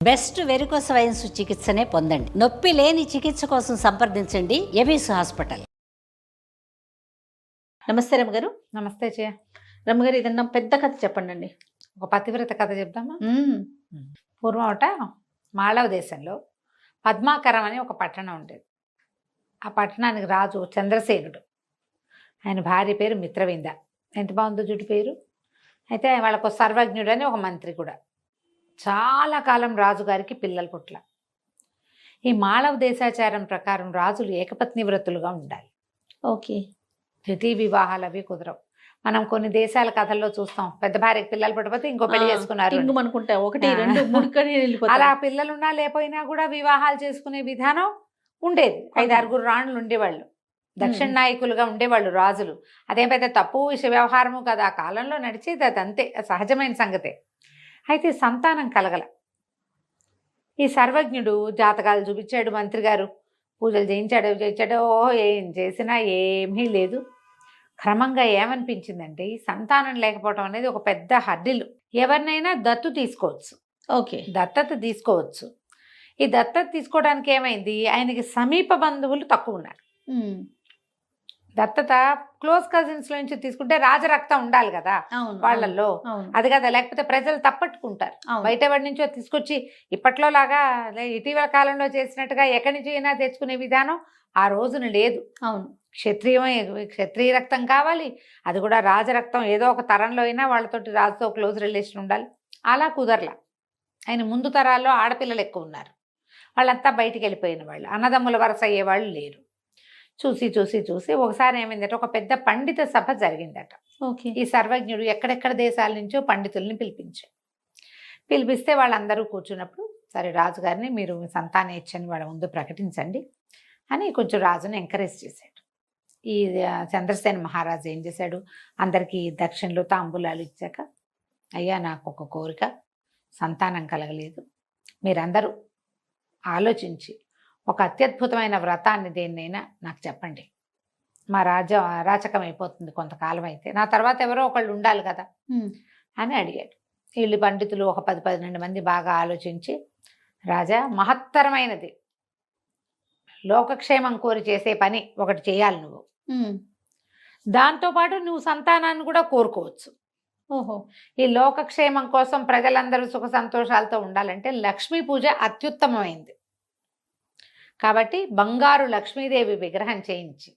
Best varicose veins చికిత్సనే పొందండి. నొప్పి లేని చికిత్స కోసం సంప్రదించండి ఎబిస్ హాస్పిటల్. నమస్తే రమ్మగారు. నమస్తే జయ. రమ్మగారు, ఏదన్నా పెద్ద కథ చెప్పండి అండి. ఒక పతివ్రత కథ చెప్దామా? పూర్వం మాళవ దేశంలో పద్మాకరం అని ఒక పట్టణం ఉండేది. ఆ పట్టణానికి రాజు చంద్రసేనుడు. ఆయన భార్య పేరు మిత్రవింద. ఎంత బాగుందో జుట్టు పేరు. అయితే వాళ్ళకు సర్వజ్ఞుడు అని ఒక మంత్రి కూడా. చాలా కాలం రాజుగారికి పిల్లలు పుట్ల. ఈ మాళవ దేశాచారం ప్రకారం రాజులు ఏకపత్ని వ్రతులుగా ఉండాలి. ఓకే. ద్వితీయ వివాహాలు అవి కుదరవు. మనం కొన్ని దేశాల కథల్లో చూస్తాం, పెద్ద భార్యకి పిల్లలు పుట్టకపోతే ఇంకో పెళ్లి చేసుకున్నారు అనుకుంటా, 1 2 3 అలా పిల్లలున్నా లేకపోయినా కూడా వివాహాలు చేసుకునే విధానం ఉండేది. 5-6 రాణులు ఉండేవాళ్ళు, దక్షిణ నాయకులుగా ఉండేవాళ్ళు రాజులు. అదేం పెద్ద తప్పు వ్యవహారము కదా, ఆ కాలంలో నడిచేది అది, అంతే సహజమైన సంగతే. అయితే సంతానం కలగల. ఈ సర్వజ్ఞుడు జాతకాలు చూపించాడు, మంత్రి గారు పూజలు చేయించాడో ఏం చేసినా ఏమీ లేదు. క్రమంగా ఏమనిపించిందంటే, ఈ సంతానం లేకపోవడం అనేది ఒక పెద్ద హర్డిల్. ఎవరినైనా దత్తు తీసుకోవచ్చు, ఓకే, దత్తత తీసుకోవచ్చు. ఈ దత్తత తీసుకోవడానికి ఏమైంది, ఆయనకి సమీప బంధువులు తక్కువ ఉన్నారు. దత్తత క్లోజ్ కజిన్స్ నుంచి తీసుకుంటే రాజరక్తం ఉండాలి కదా వాళ్ళల్లో, అది కదా, లేకపోతే ప్రజలు తప్పట్టుకుంటారు. బయట వాడి నుంచో తీసుకొచ్చి ఇప్పట్లో లాగా ఇటీవల కాలంలో చేసినట్టుగా ఎక్కడి నుంచి అయినా తెచ్చుకునే విధానం ఆ రోజున లేదు. అవును, క్షత్రియ రక్తం కావాలి, అది కూడా రాజరక్తం. ఏదో ఒక తరంలో అయినా వాళ్ళతోటి రాజుతో క్లోజ్ రిలేషన్ ఉండాలి. అలా కుదరలా. ఆయన ముందు తరాల్లో ఆడపిల్లలు ఎక్కువ ఉన్నారు, వాళ్ళంతా బయటికి వెళ్ళిపోయిన వాళ్ళు, అన్నదమ్ముల వరస అయ్యేవాళ్ళు లేరు. చూసి ఒకసారి ఏమైందట, ఒక పెద్ద పండిత సభ జరిగిందట. ఓకే. ఈ సర్వజ్ఞుడు ఎక్కడెక్కడ దేశాల నుంచో పండితుల్ని పిలిపిస్తే వాళ్ళందరూ కూర్చున్నప్పుడు, సరే రాజుగారిని మీరు మీ సంతానం ఇచ్చని వాళ్ళ ముందు ప్రకటించండి అని కొంచెం రాజుని ఎంకరేజ్ చేశాడు. ఈ చంద్రసేన మహారాజు ఏం చేశాడు, అందరికీ దక్షిణలు తాంబూలాలు ఇచ్చాక, అయ్యా నాకు ఒక కోరిక, సంతానం కలగలేదు, మీరందరూ ఆలోచించి ఒక అత్యద్భుతమైన వ్రతాన్ని దేన్నైనా నాకు చెప్పండి. మా అరాచకం అయిపోతుంది కొంతకాలం అయితే, నా తర్వాత ఎవరో ఒకళ్ళు ఉండాలి కదా అని అడిగాడు. వీళ్ళు పండితులు ఒక 10-12 మంది బాగా ఆలోచించి, రాజా మహత్తరమైనది, లోకక్షేమం కోరి చేసే పని ఒకటి చేయాలి నువ్వు, దాంతోపాటు నువ్వు సంతానాన్ని కూడా కోరుకోవచ్చు. ఓహో. ఈ లోకక్షేమం కోసం ప్రజలందరూ సుఖ సంతోషాలతో ఉండాలంటే లక్ష్మీ పూజ అత్యుత్తమమైంది. కాబట్టి బంగారు లక్ష్మీదేవి విగ్రహం చేయించి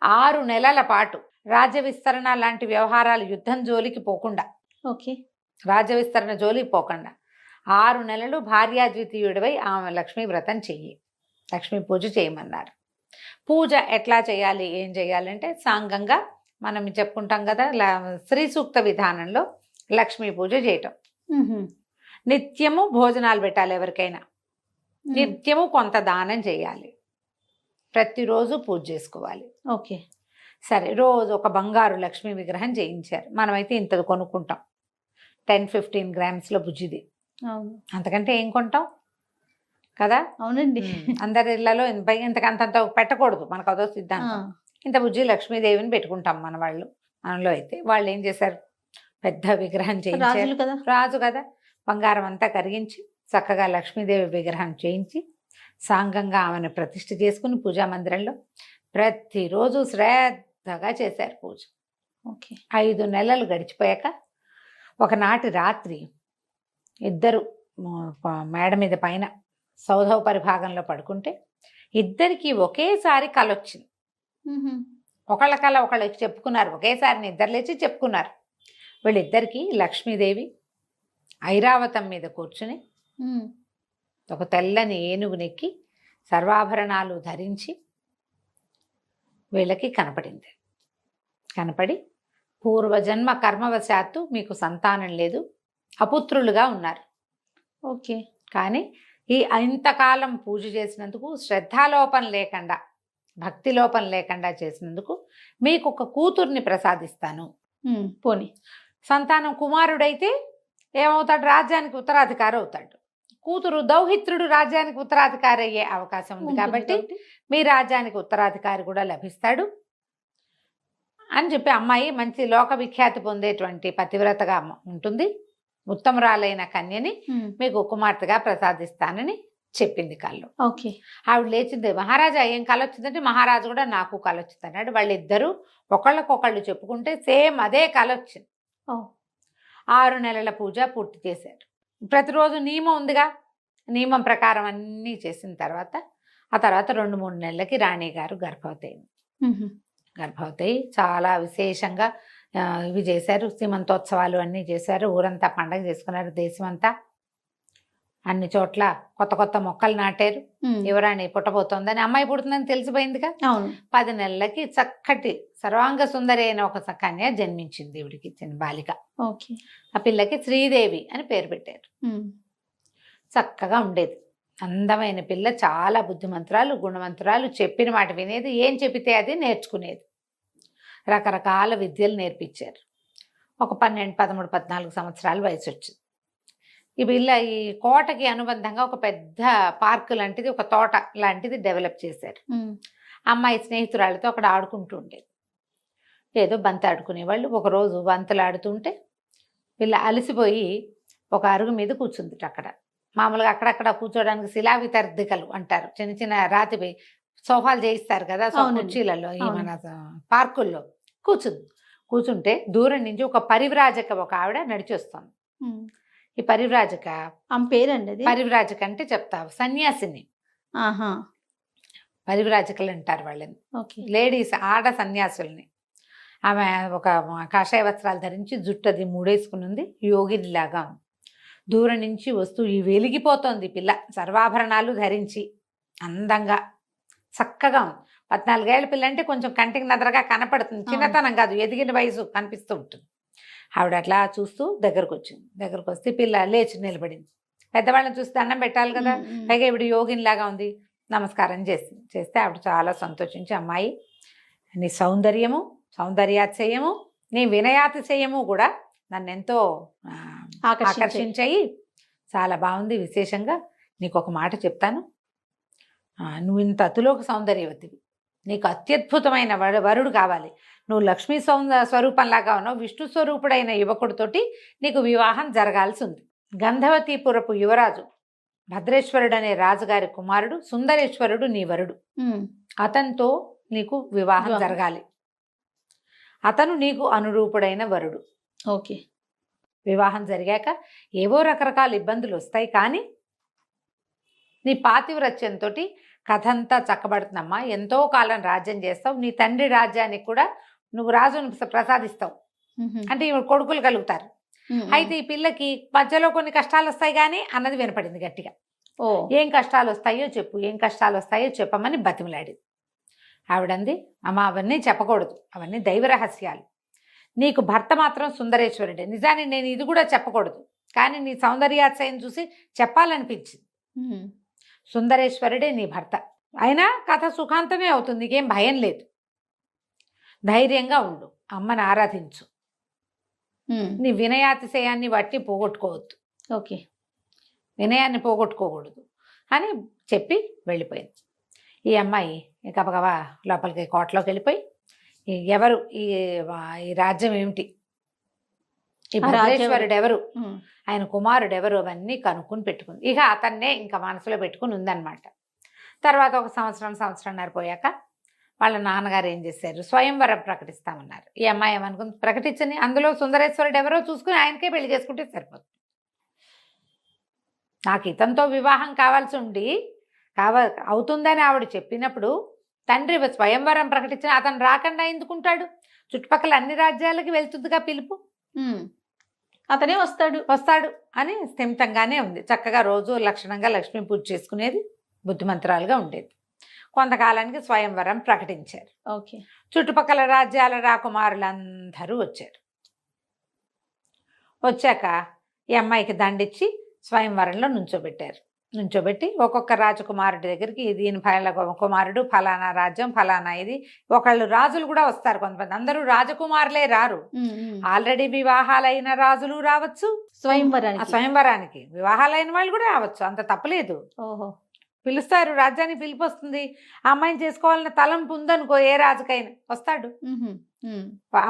6 నెలల పాటు రాజ్య విస్తరణ లాంటి వ్యవహారాలు, యుద్ధం జోలికి పోకుండా, ఓకే, రాజ్య విస్తరణ జోలికి పోకుండా 6 నెలలు భార్యాద్వితీయుడివై ఆమె లక్ష్మీ వ్రతం చెయ్యి, లక్ష్మీ పూజ చేయమన్నారు. పూజ ఎట్లా చేయాలి, ఏం చేయాలంటే సాంగంగా మనం చెప్పుకుంటాం కదా, శ్రీ సూక్త విధానంలో లక్ష్మీ పూజ చేయటం. నిత్యము భోజనాలు పెట్టాలి, ఎవరికైనా నిత్యము కొంత దానం చేయాలి, ప్రతిరోజు పూజ చేసుకోవాలి. ఓకే. సరే, రోజు ఒక బంగారు లక్ష్మీ విగ్రహం చేయించారు. మనమైతే ఇంత కొనుక్కుంటాం, 10-15 గ్రామ్స్లో బుజ్జిది, అంతకంటే ఏం కొంటాం కదా. అవునండి, అందరి ఇళ్లలో ఇంతకంత పెట్టకూడదు, మనకు అదో సిద్ధాంతం. ఇంత బుజ్జి లక్ష్మీదేవిని పెట్టుకుంటాం మన వాళ్ళు. మనలో అయితే వాళ్ళు ఏం చేశారు, పెద్ద విగ్రహం చేయించారు. రాజు కదా, బంగారం అంతా కరిగించి చక్కగా లక్ష్మీదేవి విగ్రహం చేయించి సాంగంగా ఆమెను ప్రతిష్ఠ చేసుకుని పూజా మందిరంలో ప్రతిరోజు శ్రద్ధగా చేశారు పూజ. ఓకే. 5 నెలలు గడిచిపోయాక ఒకనాటి రాత్రి ఇద్దరు మేడ మీద పైన సౌధవ పరిభాగంలో పడుకుంటే ఇద్దరికి ఒకేసారి కల వచ్చింది. ఒకళ్ళ కల ఒకళ్ళకి చెప్పుకున్నారు, ఒకేసారి నిద్ర లేచి చెప్పుకున్నారు. వీళ్ళిద్దరికీ లక్ష్మీదేవి ఐరావతం మీద కూర్చుని ఒక తెల్లని ఏనుగునెక్కి సర్వాభరణాలు ధరించి వీళ్ళకి కనపడి పూర్వజన్మ కర్మవశాత్తు మీకు సంతానం లేదు, అపుత్రులుగా ఉన్నారు. ఓకే. కానీ ఈ ఇంతకాలం పూజ చేసినందుకు, శ్రద్ధాలోపం లేకుండా, భక్తి లోపం లేకుండా చేసినందుకు మీకు ఒక కూతుర్ని ప్రసాదిస్తాను. పోనీ సంతానం కుమారుడైతే ఏమవుతాడు, రాజ్యానికి ఉత్తరాధికారి అవుతాడు. కూతురు దౌహిత్రుడు రాజ్యానికి ఉత్తరాధికారి అయ్యే అవకాశం ఉంది, కాబట్టి మీ రాజ్యానికి ఉత్తరాధికారి కూడా లభిస్తాడు అని చెప్పి, అమ్మాయి మంచి లోక విఖ్యాతి పొందేటువంటి పతివ్రతగా ఉంటుంది. ఉత్తమరాలైన కన్యని మీకు కుమార్తెగా ప్రసాదిస్తానని చెప్పింది కళ్ళు. ఓకే. ఆవిడ లేచింది, మహారాజా ఏం కళ వచ్చిందంటే, మహారాజు కూడా నాకు కళ వచ్చింది అన్నాడు. వాళ్ళిద్దరూ ఒకళ్ళకొకళ్ళు చెప్పుకుంటే సేమ్ అదే కళ వచ్చింది. 6 నెలల పూజ పూర్తి చేశారు. ప్రతిరోజు నియమం ఉందిగా, నియమం ప్రకారం అన్నీ చేసిన తర్వాత ఆ తర్వాత 2-3 నెలలకి రాణి గారు గర్భవతి అయింది. గర్భవతి అయి చాలా విశేషంగా ఇవి చేశారు, సీమంతోత్సవాలు అన్నీ చేశారు. ఊరంతా పండగ చేసుకున్నారు, దేశమంతా అన్ని చోట్ల కొత్త కొత్త మొక్కలు నాటారు. యువరాణి పుట్టబోతోందని, అమ్మాయి పుడుతుందని తెలిసిపోయిందిగా. 10 నెలలకి చక్కటి సర్వాంగ సుందరి అయిన ఒక కన్య జన్మించింది దేవుడికి ఇచ్చిన బాలిక. ఆ పిల్లకి శ్రీదేవి అని పేరు పెట్టారు. చక్కగా ఉండేది, అందమైన పిల్ల, చాలా బుద్ధిమంతురాలు, గుణవంతురాలు, చెప్పిన మాట వినేది, ఏం చెప్పితే అది నేర్చుకునేది. రకరకాల విద్యలు నేర్పించారు. ఒక 12, 13, 14 సంవత్సరాల వయసు వచ్చింది. ఈ పిల్ల ఈ కోటకి అనుబంధంగా ఒక పెద్ద పార్క్ లాంటిది, ఒక తోట లాంటిది డెవలప్ చేశారు. అమ్మాయి స్నేహితురాలతో అక్కడ ఆడుకుంటూ ఉండేది. ఏదో బంతి ఆడుకునేవాళ్ళు. ఒకరోజు బంతులు ఆడుతుంటే పిల్ల అలసిపోయి ఒక అరుగు మీద కూర్చుంది. అక్కడ మామూలుగా అక్కడక్కడ కూర్చోడానికి శిలా వితర్దికలు అంటారు, చిన్న చిన్న రాతి సోఫాలు చేయిస్తారు కదా కుర్చీలలో, ఈ మన పార్కుల్లో కూర్చుంటే దూరం నుంచి ఒక పరివ్రాజక ఒక ఆవిడ నడిచి వస్తుంది. ఈ పరివ్రాజక పేరండి, పరివ్రాజక అంటే చెప్తావు, సన్యాసిని. పరివ్రాజకులు అంటారు వాళ్ళని, లేడీస్, ఆడ సన్యాసుల్ని. ఆమె ఒక కాషాయ వస్త్రాలు ధరించి జుట్టది మూడేసుకుని ఉంది, యోగినిలాగా ఉంది. దూరం నుంచి వస్తూ ఈ వెలిగిపోతోంది పిల్ల, సర్వాభరణాలు ధరించి అందంగా చక్కగా ఉంది. 14 ఏళ్ల పిల్ల అంటే కొంచెం కంటికి నదరగా కనపడుతుంది, చిన్నతనం కాదు, ఎదిగిన వయసు కనిపిస్తూ ఉంటుంది. ఆవిడ అట్లా చూస్తూ దగ్గరకు వచ్చింది. దగ్గరకు వస్తే పిల్ల లేచి నిలబడింది. పెద్దవాళ్ళని చూస్తే దండం పెట్టాలి కదా, పైగా ఇప్పుడు యోగినిలాగా ఉంది. నమస్కారం చేస్తే ఆవిడ చాలా సంతోషించి, అమ్మాయి నీ సౌందర్యము, సౌందర్యాతిశయము, నీ వినయాతిశయము కూడా నన్ను ఎంతో ఆకర్షించాయి. చాలా బాగుంది. విశేషంగా నీకు ఒక మాట చెప్తాను, నువ్వు ఇంత అతులోక సౌందర్యవతివి, నీకు అత్యద్భుతమైన వరుడు కావాలి. నువ్వు లక్ష్మీ స్వరూపంలాగా ఉన్నావు, విష్ణు స్వరూపుడైన యువకుడితోటి నీకు వివాహం జరగాల్సి ఉంది. గంధవతీపురపు యువరాజు భద్రేశ్వరుడు అనే రాజుగారి కుమారుడు సుందరేశ్వరుడు నీ వరుడు. అతనితో నీకు వివాహం జరగాలి. అతను నీకు అనురూపుడైన వరుడు. ఓకే. వివాహం జరిగాక ఏవో రకరకాల ఇబ్బందులు వస్తాయి, కానీ నీ పాతివ్రత్యంతో కథ అంతా చక్కబడుతుందమ్మా. ఎంతో కాలం రాజ్యం చేస్తావు, నీ తండ్రి రాజ్యానికి కూడా నువ్వు రాజును ప్రసాదిస్తావు, అంటే కొడుకులు కలుగుతారు. అయితే ఈ పిల్లకి మధ్యలో కొన్ని కష్టాలు వస్తాయి కానీ అన్నది వినపడింది గట్టిగా. ఏం కష్టాలు వస్తాయో చెప్పు, ఏం కష్టాలు వస్తాయో చెప్పమని బతిమలాడింది. ఆవిడంది, అమ్మ అవన్నీ చెప్పకూడదు, అవన్నీ దైవ రహస్యాలు. నీకు భర్త మాత్రం సుందరేశ్వరుడే. నిజాన్ని నేను ఇది కూడా చెప్పకూడదు, కానీ నీ సౌందర్యాతిశయం చూసి చెప్పాలనిపించింది. సుందరేశ్వరుడే నీ భర్త. అయినా కథ సుఖాంతమే అవుతుంది, నీకేం భయం లేదు. ధైర్యంగా ఉండు, అమ్మని ఆరాధించు, నీ వినయాతిశయాన్ని బట్టి పోగొట్టుకోవద్దు. ఓకే. వినయాన్ని పోగొట్టుకోకూడదు అని చెప్పి వెళ్ళిపోయింది. ఈ అమ్మాయి గబగబా లోపలికి కోటలోకి వెళ్ళిపోయి, ఎవరు ఈ రాజ్యం ఏమిటి, ఈ భద్రేశ్వరుడు ఎవరు, ఆయన కుమారుడు ఎవరు, అవన్నీ కనుక్కుని పెట్టుకుంది. ఇక అతన్నే ఇంకా మనసులో పెట్టుకుని ఉందన్నమాట. తర్వాత ఒక సంవత్సరంన్నర పోయాక వాళ్ళ నాన్నగారు ఏం చేశారు, స్వయంవరం ప్రకటిస్తామన్నారు. ఈ అమ్మాయి ఏమనుకుంది, ప్రకటించని, అందులో సుందరేశ్వరుడు ఎవరో చూసుకుని ఆయనకే పెళ్లి చేసుకుంటే సరిపోతుంది. నాకు ఇతనితో వివాహం కావాల్సి ఉండి అవుతుందని ఆవిడ చెప్పినప్పుడు తండ్రి స్వయంవరం ప్రకటించిన అతను రాకుండా ఎందుకుంటాడు, చుట్టుపక్కల అన్ని రాజ్యాలకి వెళ్తుందిగా పిలుపు, అతనే వస్తాడు అని స్థిమితంగానే ఉంది. చక్కగా రోజు లక్షణంగా లక్ష్మీ పూజ చేసుకునేది, బుద్ధిమంతురాలుగా ఉండేది. కొంతకాలానికి స్వయంవరం ప్రకటించారు. ఓకే. చుట్టుపక్కల రాజ్యాల రాకుమారులందరూ వచ్చారు. వచ్చాక ఈ అమ్మాయికి దండిచ్చి స్వయంవరంలో నుంచోబెట్టి ఒక్కొక్క రాజకుమారుడి దగ్గరికి దీని కుమారుడు ఫలానా రాజ్యం ఫలానా ఇది, ఒకళ్ళు రాజులు కూడా వస్తారు కొంతమంది, అందరూ రాజకుమారులే రారు, ఆల్రెడీ వివాహాలైన రాజులు రావచ్చు స్వయంవరానికి, వివాహాలైన వాళ్ళు కూడా రావచ్చు, అంత తప్పలేదు. పిలుస్తారు, రాజ్యానికి పిలుపు వస్తుంది, ఆ అమ్మాయిని చేసుకోవాలన్న తలంపు ఉందనుకో ఏ రాజుకైనా వస్తాడు.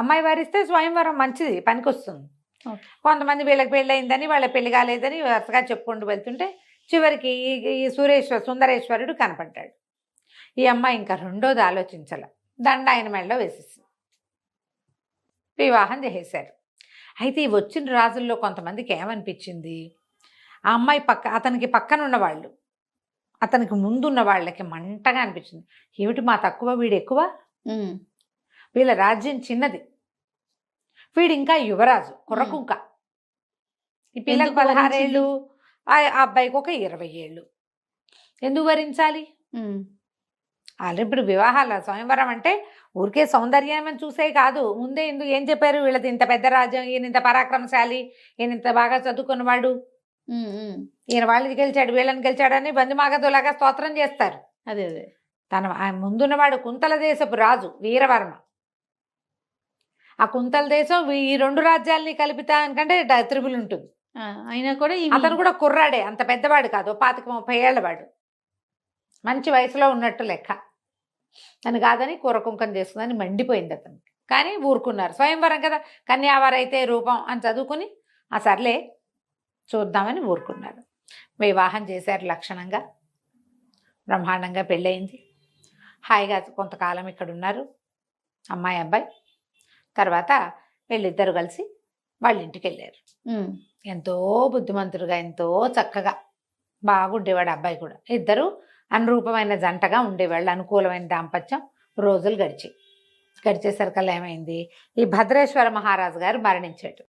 అమ్మాయి వారిస్తే స్వయంవరం మంచిది, పనికొస్తుంది. ఓకే. కొంతమంది వీళ్ళకి పెళ్ళయిందని వాళ్ళ పెళ్లి కాలేదని వరుసగా చెప్పుకుంటూ వెళ్తుంటే చివరికి ఈ సుందరేశ్వరుడు కనపడ్డాడు. ఈ అమ్మాయి ఇంకా రెండోది ఆలోచించాల, దండ ఆయన మెడలో వేసేసి వివాహం చేసేశారు. అయితే ఈ వచ్చిన రాజుల్లో కొంతమందికి ఏమనిపించింది, ఆ అమ్మాయి అతనికి పక్కన ఉన్నవాళ్ళు, అతనికి ముందున్న వాళ్ళకి మంటగా అనిపించింది. ఏమిటి మా తక్కువ, వీడు ఎక్కువ, వీళ్ళ రాజ్యం చిన్నది, వీడు ఇంకా యువరాజు కుర్రకుంక, ఈ పిల్లకి ఎందుకు 16 ఏళ్ళు, వరించింది? ఆ అబ్బాయికి ఒక 20 ఏళ్ళు, ఎందుకు వరించాలి? ఆల్రెడీ ఇప్పుడు వివాహాల స్వయంవరం అంటే ఊరికే సౌందర్యం అని చూసే కాదు, ముందే ఎందుకు ఏం చెప్పారు, వీళ్ళది ఇంత పెద్ద రాజ్యం, ఈయన ఇంత పరాక్రమశాలి, ఈయన ఇంత బాగా చదువుకున్నవాడు, ఈయన వాళ్ళని గెలిచాడు వీళ్ళని గెలిచాడని బంధుమాగదులాగా స్తోత్రం చేస్తారు. అదే అదే. ఆ ముందున్నవాడు కుంతల దేశపు రాజు వీరవర్మ. ఆ కుంతల దేశం ఈ 2 రాజ్యాలని కలిపితే అనుకంటే త్రిబుల్ ఉంటుంది. అయినా కూడా అతను కూడా కుర్రాడే, అంత పెద్దవాడు కాదు, 25-30 ఏళ్ల వాడు, మంచి వయసులో ఉన్నట్టు లెక్క. అని కాదని కూరకుంకం చేసుకుందని మండిపోయింది అతనికి. కానీ ఊరుకున్నారు, స్వయంవరం కదా, కన్యావారైతే రూపం అని చదువుకుని ఆ సర్లే చూద్దామని ఊరుకున్నారు. వివాహం చేశారు లక్షణంగా, బ్రహ్మాండంగా పెళ్ళయింది. హాయిగా కొంతకాలం ఇక్కడ ఉన్నారు అమ్మాయి అబ్బాయి. తర్వాత వీళ్ళిద్దరు కలిసి వాళ్ళ ఇంటికి వెళ్ళారు. ఎంతో బుద్ధిమంతుడుగా, ఎంతో చక్కగా బాగుండేవాడు అబ్బాయి కూడా. ఇద్దరు అనురూపమైన జంటగా ఉండేవాళ్ళు, అనుకూలమైన దాంపత్యం. రోజులు గడిచేసరికల్లా ఏమైంది, ఈ భద్రేశ్వర మహారాజు గారు మరణించాడు.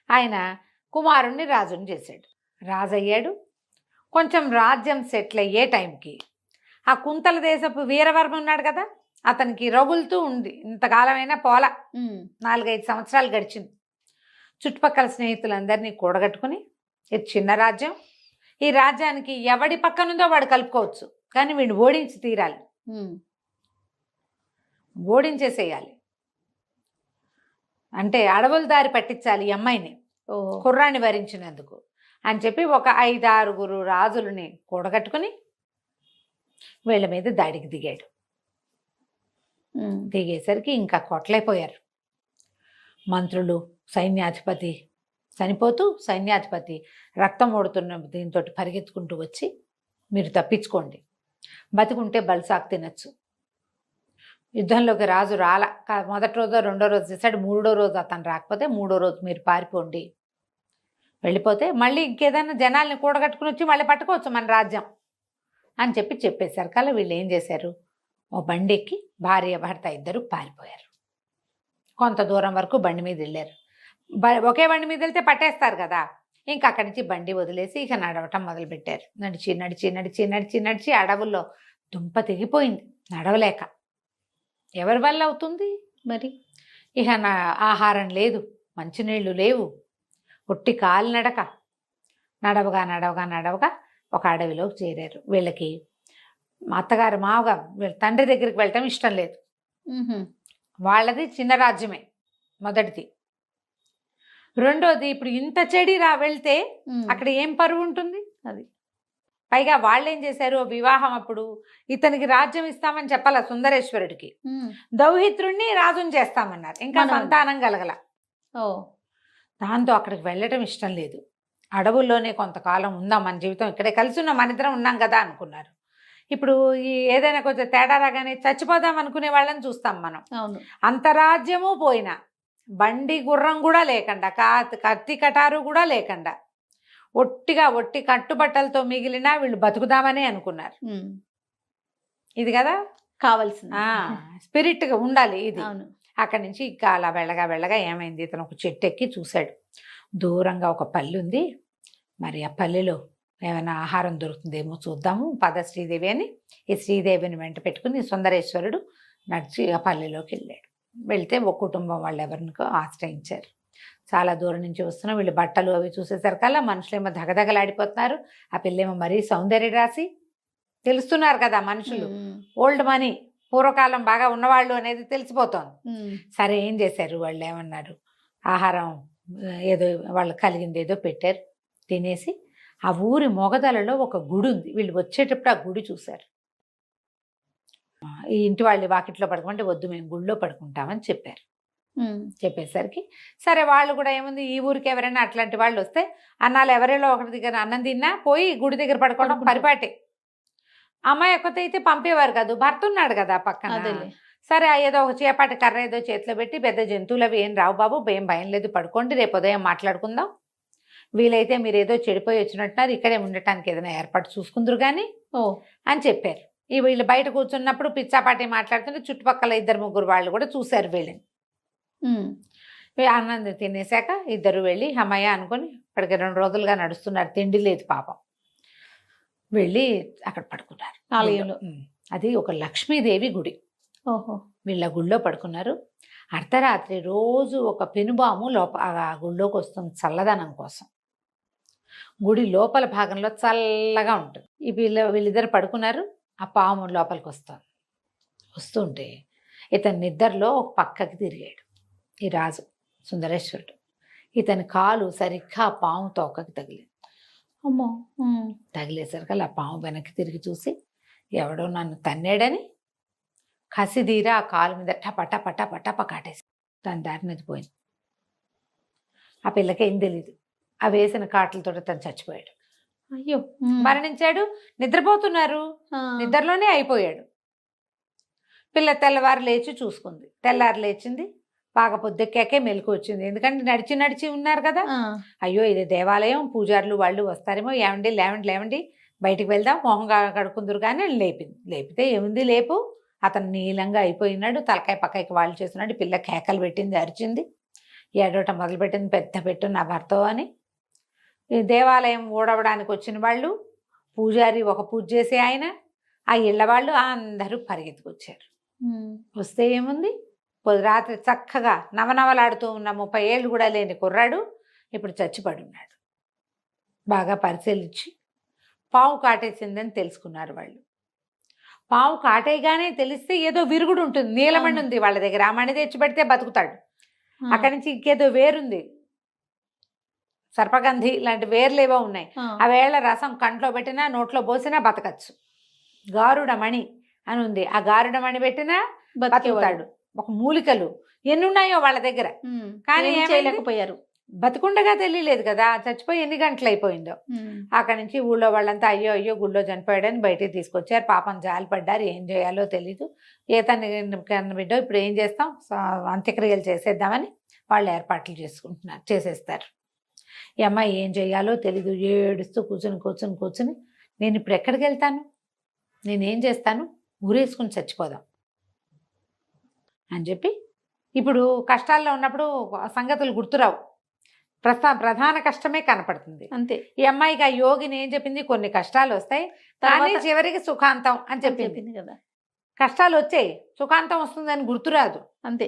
ఆయన కుమారుణ్ణి రాజుని చేశాడు, రాజు అయ్యాడు. కొంచెం రాజ్యం సెటిల్ అయ్యే టైంకి ఆ కుంతల దేశపు వీరవర్మ ఉన్నాడు కదా, అతనికి రగులుతూ ఉంది. ఇంతకాలమైనా పోల, 4-5 సంవత్సరాలు గడిచింది. చుట్టుపక్కల స్నేహితులందరినీ కూడగట్టుకుని, ఇది చిన్న రాజ్యం, ఈ రాజ్యానికి ఎవడి పక్కనుందో వాడు కలుపుకోవచ్చు, కానీ వీడిని ఓడించి తీరాలి, ఓడించేసేయాలి, అంటే అడవుల దారి పట్టించాలి ఈ అమ్మాయిని, కుర్రాన్ని వరించినందుకు అని చెప్పి ఒక 5-6 రాజులని కూడగట్టుకుని వీళ్ళ మీద దాడికి దిగాడు. దిగేసరికి ఇంకా కొట్లైపోయారు మంత్రులు. సైన్యాధిపతి చనిపోతూ సైన్యాధిపతి రక్తం ఓడుతున్న దీంతో పరిగెత్తుకుంటూ వచ్చి, మీరు తప్పించుకోండి, బతికుంటే బల్సాకు తినచ్చు. యుద్ధంలోకి రాజు రాల, మొదటి రోజు 2వ రోజు చేశాడు, 3వ రోజు అతను రాకపోతే 3వ రోజు మీరు పారిపోండి, వెళ్ళిపోతే మళ్ళీ ఇంకేదైనా జనాల్ని కూడగట్టుకుని వచ్చి మళ్ళీ పట్టుకోవచ్చు మన రాజ్యం అని చెప్పేశారు. కల్లా వీళ్ళు ఏం చేశారు, ఓ బండి ఎక్కి భార్య భర్త ఇద్దరు పారిపోయారు. కొంత దూరం వరకు బండి మీద వెళ్ళారు. ఒకే బండి మీద వెళ్తే పట్టేస్తారు కదా, ఇంకా అక్కడి నుంచి బండి వదిలేసి ఇక నడవటం మొదలుపెట్టారు. నడిచి నడిచి నడిచి నడిచి నడిచి అడవుల్లో దుంప తెగిపోయింది నడవలేక. ఎవరి వల్ల అవుతుంది మరి, ఇక ఆహారం లేదు, మంచినీళ్ళు లేవు, ఒట్టి కాలు నడక. నడవగా నడవగా నడవగా ఒక అడవిలోకి చేరారు. వీళ్ళకి అత్తగారు మావగా వీళ్ళ తండ్రి దగ్గరికి వెళ్ళటం ఇష్టం లేదు. వాళ్ళది చిన్న రాజ్యమే మొదటిది. రెండోది, ఇప్పుడు ఇంత చెడి వెళ్తే అక్కడ ఏం పరువు ఉంటుంది. అది పైగా వాళ్ళు ఏం చేశారు, వివాహం అప్పుడు ఇతనికి రాజ్యం ఇస్తామని చెప్పాల సుందరేశ్వరుడికి, దౌహిత్రుణ్ణి రాజుని చేస్తామన్నారు. ఇంకా సంతానం కలగల. దాంతో అక్కడికి వెళ్ళటం ఇష్టం లేదు. అడవుల్లోనే కొంతకాలం ఉందాం, మన జీవితం ఇక్కడే కలిసి ఉన్నాం, మన ఇద్దరం ఉన్నాం కదా అనుకున్నారు. ఇప్పుడు ఏదైనా కొంచెం తేడా రాగానే చచ్చిపోదాం అనుకునే వాళ్ళని చూస్తాం మనం. అవును, అంతరాజ్యము పోయినా, బండి గుర్రం కూడా లేకుండా, కత్తి కటారు కూడా లేకుండా, ఒట్టి కట్టుబట్టలతో మిగిలిన వీళ్ళు బతుకుదామనే అనుకున్నారు. ఇది కదా కావాల్సింది, స్పిరిట్గా ఉండాలి ఇది. అవును. అక్కడి నుంచి ఇంకా అలా వెళ్ళగా ఏమైంది, ఇతను ఒక చెట్టు ఎక్కి చూశాడు. దూరంగా ఒక పల్లె ఉంది, మరి ఆ పల్లెలో ఏమైనా ఆహారం దొరుకుతుందేమో చూద్దాము, పద శ్రీదేవి అని ఈ శ్రీదేవిని వెంట పెట్టుకుని సుందరేశ్వరుడు నడిచి ఆ పల్లెలోకి వెళ్ళాడు. వెళ్తే ఒక కుటుంబం వాళ్ళు ఎవరినికో ఆశ్రయించారు. చాలా దూరం నుంచి వస్తున్న వీళ్ళు బట్టలు అవి చూసేసరికల్లా మనుషులేమో దగదగలాడిపోతున్నారు. ఆ పిల్లేమో మరీ సౌందర్య రాసి తెలుస్తున్నారు కదా మనుషులు, ఓల్డ్ మనీ, పూర్వకాలం బాగా ఉన్నవాళ్ళు అనేది తెలిసిపోతోంది. సరే ఏం చేశారు, వాళ్ళు ఏమన్నారు, ఆహారం ఏదో వాళ్ళు కలిగింది ఏదో పెట్టారు, తినేసి ఆ ఊరి మొగదలలో ఒక గుడి ఉంది. వీళ్ళు వచ్చేటప్పుడు ఆ గుడి చూశారు. ఈ ఇంటి వాళ్ళు వాకిట్లో పడుకుంటే వద్దు, మేము గుడిలో పడుకుంటామని చెప్పారు. చెప్పేసరికి సరే వాళ్ళు కూడా ఏముంది, ఈ ఊరికి ఎవరైనా అట్లాంటి వాళ్ళు వస్తే అన్నాళ్ళు ఎవరిలో ఒకరి దగ్గర అన్నం తిన్నా పోయి గుడి దగ్గర పడుకోవడం పరిపాటే. అమ్మాయి ఒక్కతే అయితే పంపేవారు కాదు, భర్త ఉన్నాడు కదా పక్కన. అదేలే. సరే ఏదో ఒక చేపాటి కర్ర ఏదో చేతిలో పెట్టి, పెద్ద జంతువులు అవి ఏం రావు బాబు, ఏం భయం లేదు, పడుకోండి, రేపు ఉదయం మాట్లాడుకుందాం, వీలైతే మీరు ఏదో చెడిపోయి వచ్చినట్టున్నారు, ఇక్కడే ఉండటానికి ఏదైనా ఏర్పాటు చూసుకుందరు కానీ అని చెప్పారు. ఈ వీళ్ళు బయట కూర్చున్నప్పుడు పిచ్చాపాటి మాట్లాడుతుంటే చుట్టుపక్కల 2-3 వాళ్ళు కూడా చూశారు వీళ్ళని. అన్నం తినేశాక ఇద్దరు వెళ్ళి అమ్మయ్య అనుకొని ఇప్పటికి 2 రోజులుగా నడుస్తున్నారు, తిండి లేదు పాపం. వెళ్ళి అక్కడ పడుకున్నారు ఆలయంలో. అది ఒక లక్ష్మీదేవి గుడి. ఓహో. వీళ్ళ గుళ్ళో పడుకున్నారు. అర్ధరాత్రి రోజు ఒక పెనుబాము ఆ గుళ్ళోకి వస్తుంది చల్లదనం కోసం. గుడి లోపల భాగంలో చల్లగా ఉంటుంది. వీళ్ళిద్దరు పడుకున్నారు. ఆ పాము లోపలికి వస్తుంటే ఇతని నిద్రలో ఒక పక్కకి తిరిగాడు ఈ రాజు సుందరేశ్వరుడు. ఇతని కాలు సరిగ్గా ఆ పాము తోకకి తగిలింది. అమ్మో. తగిలేసరికి ఆ పాము వెనక్కి తిరిగి చూసి ఎవడో నన్ను తన్నాడని కసిదీరా ఆ కాలు మీద టపట పట పటప కాటేసి తన దారి మీద పోయింది. ఆ పిల్లకి ఏం తెలీదు. ఆ వేసిన కాటలతో తను చచ్చిపోయాడు. అయ్యో. మరణించాడు. నిద్రపోతున్నారు, నిద్రలోనే అయిపోయాడు. పిల్ల తెల్లవారు లేచి చూసుకుంది. తెల్లారు లేచింది, బాగా పొద్దెక్కాకే మెలకు వచ్చింది. ఎందుకంటే నడిచి నడిచి ఉన్నారు కదా. అయ్యో ఇది దేవాలయం, పూజారులు వాళ్ళు వస్తారేమో, ఏమండి లేవండి లేవండి బయటికి వెళ్దాం, మొహం కడుకుందరు కానీ లేపింది. లేపితే ఏముంది, లేపు, అతను నీలంగా అయిపోయినాడు, తలకాయ పక్కకి వాళ్ళు చేస్తున్నాడు. పిల్ల కేకలు పెట్టింది, అరిచింది, ఏడవటం మొదలుపెట్టింది, పెద్ద పెట్టు నా భర్త అని. దేవాలయం ఊడవడానికి వచ్చిన వాళ్ళు, పూజారి ఒక పూజ చేసే ఆయన, ఆ ఇళ్ళ వాళ్ళు అందరూ పరిగెత్తుకొచ్చారు. వస్తే ఏముంది, రాత్రి చక్కగా నవనవలాడుతూ ఉన్న 30 ఏళ్ళు కూడా లేని కుర్రాడు ఇప్పుడు చచ్చిపడి ఉన్నాడు. బాగా పరిశీలించి పాము కాటేసిందని తెలుసుకున్నారు వాళ్ళు. పాము కాటేయగానే తెలిస్తే ఏదో విరుగుడు ఉంటుంది, నీలమణి ఉంది వాళ్ళ దగ్గర, ఆ మణి తెచ్చి పెడితే బతుకుతాడు. అక్కడి నుంచి ఇంకేదో వేరుంది, సర్పగంధి లాంటి వేర్లేవో ఉన్నాయి. ఆ వేళ రసం కంట్లో పెట్టినా నోట్లో పోసినా బతకచ్చు. గారుడమణి అని ఉంది, ఆ గారుడమణి పెట్టినా బతుకుతాడు. ఒక మూలికలు ఎన్నున్నాయో వాళ్ళ దగ్గర, కానీ చేయలేకపోయారు. బతుకుండగా తెలియలేదు కదా, చచ్చిపోయి ఎన్ని గంటలు అయిపోయిందో. అక్కడి నుంచి ఊళ్ళో వాళ్ళంతా అయ్యో అయ్యో గుళ్ళో చనిపోయాడని బయటికి తీసుకొచ్చారు. పాపం జాలి పడ్డారు, ఏం చేయాలో తెలీదు. తన బిడ్డో ఇప్పుడు ఏం చేస్తాం, అంత్యక్రియలు చేసేద్దామని వాళ్ళు ఏర్పాట్లు చేసేస్తారు. ఈ అమ్మాయి ఏం చేయాలో తెలీదు, ఏడుస్తూ కూర్చుని నేను ఇప్పుడు ఎక్కడికి వెళ్తాను, నేనేం చేస్తాను, ఊరేసుకుని చచ్చిపోదాం అని చెప్పి. ఇప్పుడు కష్టాల్లో ఉన్నప్పుడు సంగతులు గుర్తురావు, ప్రధాన కష్టమే కనపడుతుంది అంతే. ఈ అమ్మాయికి ఆ యోగిని ఏం చెప్పింది, కొన్ని కష్టాలు వస్తాయి కానీ చివరికి సుఖాంతం అని చెప్పింది కదా. కష్టాలు వచ్చాయి, సుఖాంతం వస్తుందని గుర్తురాదు అంతే.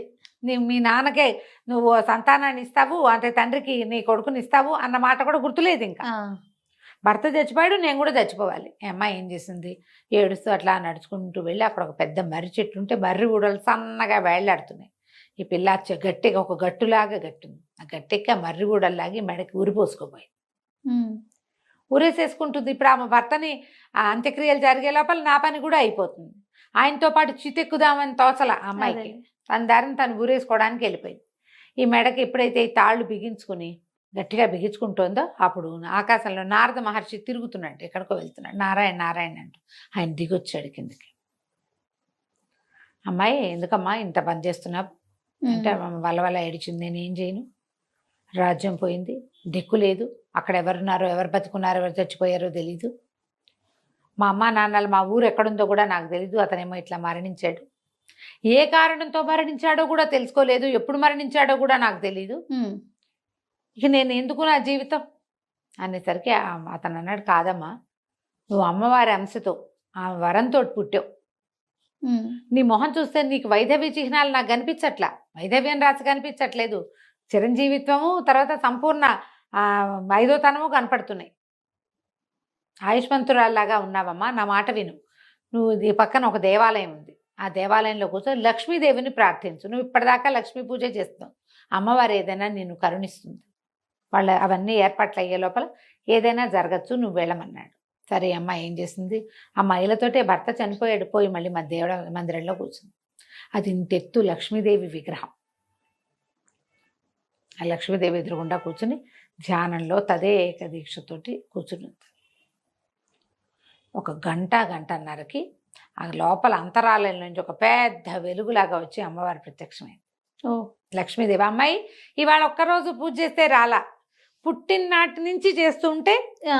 మీ నాన్నకే నువ్వు సంతానాన్ని ఇస్తావు, అంటే తండ్రికి నీ కొడుకుని ఇస్తావు అన్న మాట కూడా గుర్తులేదు. ఇంకా భర్త చచ్చిపోయాడు, నేను కూడా చచ్చిపోవాలి. అమ్మాయి ఏం చేసింది, ఏడుస్తూ అట్లా నడుచుకుంటూ వెళ్ళి అక్కడ ఒక పెద్ద మర్రి చెట్టు ఉంటే మర్రి ఊడలు సన్నగా వేళ్లాడుతున్నాయి. ఈ పిల్ల గట్టిగా ఒక గట్టులాగా గట్టుంది, ఆ గట్టెక్కి ఆ మర్రి ఊడల్లాగి మెడకి ఊరిపోసుకోపోయింది. ఊరేసేసుకుంటుంది. ఇప్పుడు ఆమె భర్తని ఆ అంత్యక్రియలు జరిగే లోపల నా పని కూడా అయిపోతుంది. ఆయనతో పాటు చితెక్కుదామని తోచల అమ్మాయికి, తన దారిని తను ఊరేసుకోవడానికి వెళ్ళిపోయింది. ఈ మెడకి ఎప్పుడైతే ఈ తాళ్ళు బిగించుకుని గట్టిగా బిగించుకుంటుందో అప్పుడు ఆకాశంలో నారద మహర్షి తిరుగుతున్నాడు, ఎక్కడికో వెళ్తున్నాడు, నారాయణ నారాయణ అంటూ. ఆయన దిగొచ్చాడు కిందకి. అమ్మాయి ఎందుకమ్మా ఇంత పని చేస్తున్నావు అంటే వల్ల ఏడిచింది. నేను ఏం చేయను, రాజ్యం పోయింది, దిక్కు లేదు, అక్కడ ఎవరున్నారో, ఎవరు బతుకున్నారో, ఎవరు చచ్చిపోయారో తెలీదు, మా అమ్మ నాన్నలు, మా ఊరు ఎక్కడుందో కూడా నాకు తెలీదు, అతనేమో ఇట్లా మరణించాడు, ఏ కారణంతో మరణించాడో కూడా తెలుసుకోలేదు, ఎప్పుడు మరణించాడో కూడా నాకు తెలీదు, ఇక నేను ఎందుకు నా జీవితం అనేసరికి అతను అన్నాడు, కాదమ్మా నువ్వు అమ్మవారి అంశతో ఆ వరంతో పుట్టావు, నీ మొహం చూస్తే నీకు వైధవ్య చిహ్నాలు నాకు కనిపించట్లా, వైధవ్యం రాసి కనిపించట్లేదు, చిరంజీవిత్వము తర్వాత సంపూర్ణ 5వ తనము కనపడుతున్నాయి, ఆయుష్మంతురాల్లాగా ఉన్నావమ్మా, నా మాట విను, నువ్వు ఈ పక్కన ఒక దేవాలయం ఉంది, ఆ దేవాలయంలో కూర్చొని లక్ష్మీదేవిని ప్రార్థించు, నువ్వు ఇప్పటిదాకా లక్ష్మీ పూజ చేస్తావు, అమ్మవారు ఏదైనా నిన్ను కరుణిస్తుంది, వాళ్ళ అవన్నీ ఏర్పాట్లు అయ్యే లోపల ఏదైనా జరగచ్చు, నువ్వు వెళ్ళమన్నాడు. సరే అమ్మ ఏం చేసింది, ఆ మహిళతోటే భర్త చనిపోయాడు, పోయి మళ్ళీ మా దేవుడ మందిరంలో కూర్చుంది. అది ఇంతెత్తు లక్ష్మీదేవి విగ్రహం, ఆ లక్ష్మీదేవి ఎదురుగుండా కూర్చుని ధ్యానంలో తదేక దీక్షతోటి కూర్చుని ఒక గంటన్నరకి ఆ లోపల అంతరాలయం నుంచి ఒక పెద్ద వెలుగులాగా వచ్చి అమ్మవారి ప్రత్యక్షమైంది. ఓ లక్ష్మీదేవి, అమ్మాయి ఇవాళ ఒక్కరోజు పూజ చేస్తే రాలా, పుట్టిననాటి నుంచి చేస్తూ ఉంటే ఆ,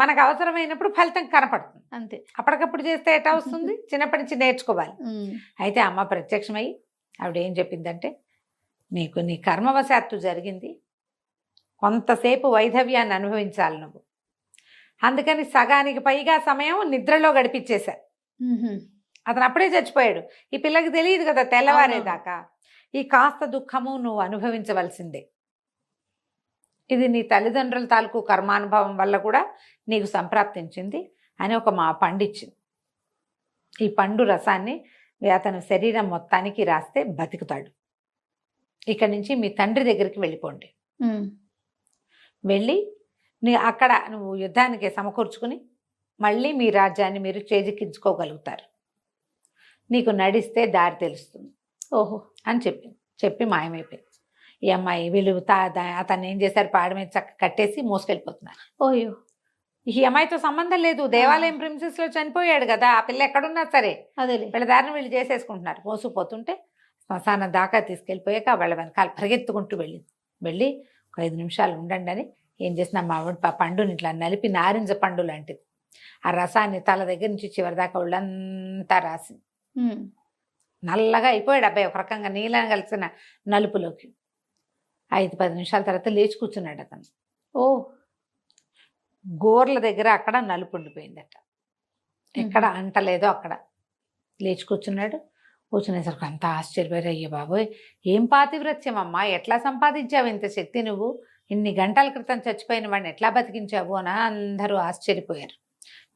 మనకు అవసరమైనప్పుడు ఫలితం కనపడుతుంది. అంతే. అప్పటికప్పుడు చేస్తే ఎట్లా వస్తుంది? చిన్నప్పటి నుంచి నేర్చుకోవాలి. ఉమ్, అయితే అమ్మ ప్రత్యక్షమై ఆవిడ ఏం చెప్పిందంటే, నీకు నీ కర్మవశాత్తు జరిగింది, కొంతసేపు వైధవ్యాన్ని అనుభవించాలి నువ్వు, అందుకని సగానికి పైగా సమయం నిద్రలో గడిపించేశా. ఉహుం. అతను అప్పుడే చచ్చిపోయాడు. ఈ పిల్లకి తెలియదు కదా తెల్లవారేదాకా. ఈ కాస్త దుఃఖము నువ్వు అనుభవించవలసిందే. ఇది నీ తల్లిదండ్రుల తాలూకు కర్మానుభవం వల్ల కూడా నీకు సంప్రాప్తించింది అని ఒక మా పండు ఇచ్చింది. ఈ పండు రసాన్ని అతని శరీరం మొత్తానికి రాస్తే బతుకుతాడు. ఇక్కడి నుంచి మీ తండ్రి దగ్గరికి వెళ్ళిపోండి. ఉమ్, వెళ్ళి అక్కడ నువ్వు యుద్ధానికి సమకూర్చుకుని మళ్ళీ మీ రాజ్యాన్ని మీరు చేజిక్కించుకోగలుగుతారు. నీకు నడిస్తే దారి తెలుస్తుంది ఓహో అని చెప్పి మాయమైపోయింది. ఈ అమ్మాయి వీళ్ళు అతన్ని ఏం చేశారు, పాడ మీద చక్క కట్టేసి మోసుకెళ్ళిపోతున్నారు. ఓయో ఈ అమ్మాయితో సంబంధం లేదు, దేవాలయం ప్రిన్సెస్ లో చనిపోయాడు కదా, ఆ పిల్ల ఎక్కడున్నా సరే అదేలే. వీళ్ళ దారిని వీళ్ళు చేసేసుకుంటున్నారు. మోసుకుపోతుంటే శ్మశానం దాకా తీసుకెళ్ళిపోయాక వాళ్ళ వెనకాల పరిగెత్తుకుంటూ వెళ్ళి ఒక 5 నిమిషాలు ఉండండి అని ఏం చేసిన మా ఆవిడ పండుని ఇట్లా నలిపి నారింజ పండు లాంటిది ఆ రసాన్ని తల దగ్గర నుంచి చివరి దాకా ఒళ్ళంతా రాసి ఉమ్, నల్లగా అయిపోయాడు అబ్బాయి, ఒక రకంగా నీళ్ళని కలిసిన నలుపులోకి. 5-10 నిమిషాల తర్వాత లేచి కూర్చున్నాడు అతను. ఓ గోర్ల దగ్గర అక్కడ నలుపు ఉండిపోయిందట, ఎక్కడ అంటలేదో అక్కడ. లేచి కూర్చున్నాడు. కూర్చునేసరికి అంతా ఆశ్చర్యపోయారు. అయ్యే బాబోయ్, ఏం పాతివ్రత్యం అమ్మా, ఎట్లా సంపాదించావు ఇంత శక్తి నువ్వు, ఇన్ని గంటల క్రితం చచ్చిపోయిన వాడిని ఎట్లా బతికించావు అని అందరూ ఆశ్చర్యపోయారు.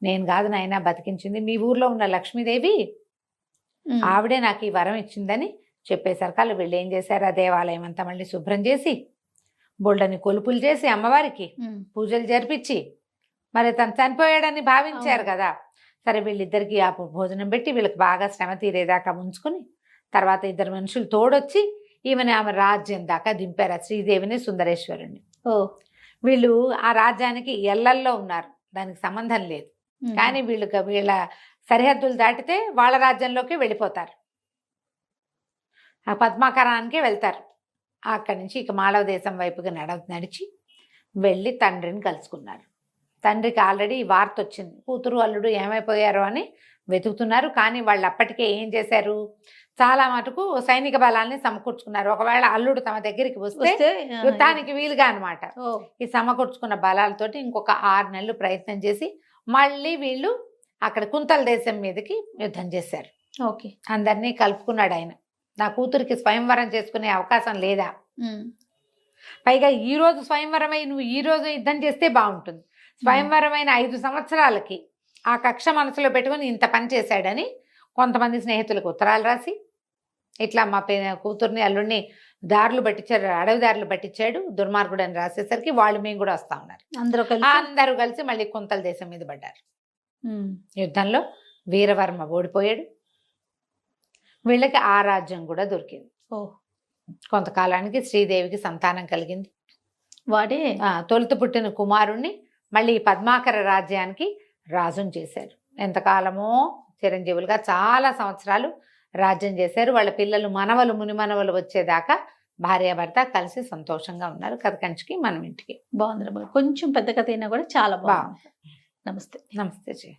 నేను కాదు నాయనా బతికించింది, మీ ఊర్లో ఉన్న లక్ష్మీదేవి, ఉమ్, ఆవిడే నాకు ఈ వరం ఇచ్చిందని చెప్పేసరికి వాళ్ళు వీళ్ళు ఏం చేశారు, ఆ దేవాలయం అంతా మళ్ళీ శుభ్రం చేసి బొల్డని కొలుపులు చేసి అమ్మవారికి ఉమ్, పూజలు జరిపించి, మరి తను చనిపోయాడని భావించారు కదా, సరే వీళ్ళిద్దరికి ఆ భోజనం పెట్టి వీళ్ళకి బాగా శ్రమ తీరేదాకా ఉంచుకుని తర్వాత 2 మనుషులు తోడొచ్చి ఆమె రాజ్యం దాకా దింపారు, ఆ శ్రీదేవిని సుందరేశ్వరుణ్ణి. ఓ వీళ్ళు ఆ రాజ్యానికి ఎల్లల్లో ఉన్నారు, దానికి సంబంధం లేదు. ఉమ్, కానీ వీళ్ళ సరిహద్దులు దాటితే వాళ్ళ రాజ్యంలోకి వెళ్ళిపోతారు, ఆ పద్మాకరానికి వెళ్తారు. అక్కడి నుంచి ఇక మాళవ దేశం వైపుగా నడిచి వెళ్ళి తండ్రిని కలుసుకున్నారు. తండ్రికి ఆల్రెడీ ఈ వార్త వచ్చింది, కూతురు అల్లుడు ఏమైపోయారో అని వెతుకుతున్నారు. కానీ వాళ్ళు అప్పటికే ఏం చేశారు, చాలా మటుకు సైనిక బలాల్ని సమకూర్చుకున్నారు. ఒకవేళ అల్లుడు తమ దగ్గరికి వస్తే యుద్ధానికి వీలుగా అనమాట. ఓ ఈ సమకూర్చుకున్న బలాలతోటి ఇంకొక 6 నెలలు ప్రయత్నం చేసి మళ్ళీ వీళ్ళు అక్కడ కుంతల దేశం మీదకి యుద్ధం చేశారు. ఓకే. అందరినీ కలుపుకున్నాడు ఆయన. నా కూతురికి స్వయంవరం చేసుకునే అవకాశం లేదా, ఉమ్, పైగా ఈ రోజు స్వయంవరమై నువ్వు ఈ రోజు యుద్ధం చేస్తే బాగుంటుంది. స్వయంవరమైన 5 సంవత్సరాలకి ఆ కక్ష మనసులో పెట్టుకుని ఇంత పని చేశాడని కొంతమంది స్నేహితులకు ఉత్తరాలు రాసి, ఇట్లా మా కూతుర్ని అల్లుడిని దారులు పట్టించాడు, అడవి దారులు పట్టించాడు దుర్మార్గుడు అని రాసేసరికి వాళ్ళు మేము కూడా వస్తా ఉన్నారు. అందరూ కలిసి మళ్ళీ కుంతల దేశం మీద పడ్డారు. ఉమ్, యుద్ధంలో వీరవర్మ ఓడిపోయాడు. వీళ్ళకి ఆ రాజ్యం కూడా దొరికింది. ఓ కొంతకాలానికి శ్రీదేవికి సంతానం కలిగింది. వాడే తొలుత పుట్టిన కుమారుణ్ణి మళ్ళీ ఈ పద్మాకర రాజ్యానికి రాజుని చేశారు. ఎంతకాలమో చిరంజీవులుగా చాలా సంవత్సరాలు రాజ్యం చేశారు. వాళ్ళ పిల్లలు మనవలు మునిమనవలు వచ్చేదాకా భార్యాభర్త కలిసి సంతోషంగా ఉన్నారు. కథ కంచికి మనం ఇంటికి. బాగుంది. కొంచెం పెద్ద కథ అయినా కూడా చాలా బాగుంది. నమస్తే. నమస్తే జీ.